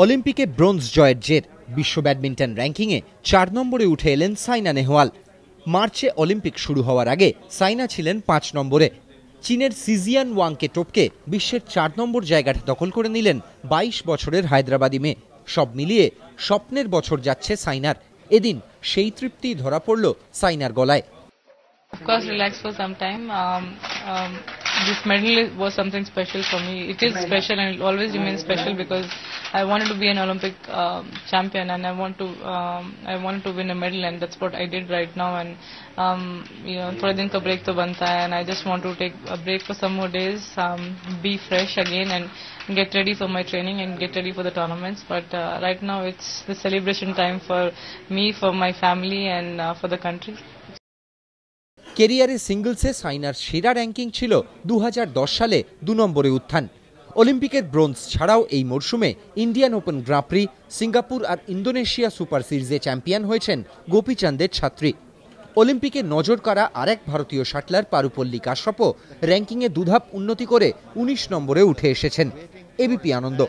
অলিম্পিকে ব্রোঞ্জ জয়ের জের বিশ্ব ব্যাডমিন্টন র্যাঙ্কিংয়ে 4 নম্বরে উঠে এলেন সাইনা নেহওয়াল। মার্চে অলিম্পিক শুরু হওয়ার আগে সাইনা ছিলেন 5 নম্বরে। চীনের সিজিয়ান ওয়াংকে টপকে বিশ্বের 4 নম্বর জায়গাটা দখল করে নিলেন 22 বছরের হায়দ্রাবাদি মেয়ে। সব মিলিয়ে স্বপ্নের বছর যাচ্ছে সাইনার। এদিন সেই তৃপ্তি ধরা পড়ল সাইনার গলায়। Of course, relax for some time. This medal was something special for me. It is special and it will always remain special because I wanted to be an Olympic champion and I wanted to win a medal, and that's what I did right now. And थोड़े दिन का break तो बनता है, and I just want to take a break for some more days, be fresh again and get ready for my training and get ready for the tournaments. But right now it's the celebration time for me, for my family and for the country. কেরিয়ারে সিঙ্গলসে সাইনার সেরা ranking ছিল 2010 সালে 2 নম্বরে উত্থান। অলিম্পিকের bronze ছাড়াও এই মরশুমে Indian Open Grand Prix, Singapore আর ইন্দোনেশিয়া সুপার সিরিজে চ্যাম্পিয়ন হয়েছেন গোপীচাঁদের ছাত্রী। অলিম্পিকে নজর কাড়া আরেক ভারতীয় শাটলার পারুপল্লী কাশ্যপও র্যাঙ্কিংয়ে দুধাপ উন্নতি করে 19 নম্বরে উঠে এসেছেন। এবিপি আনন্দ।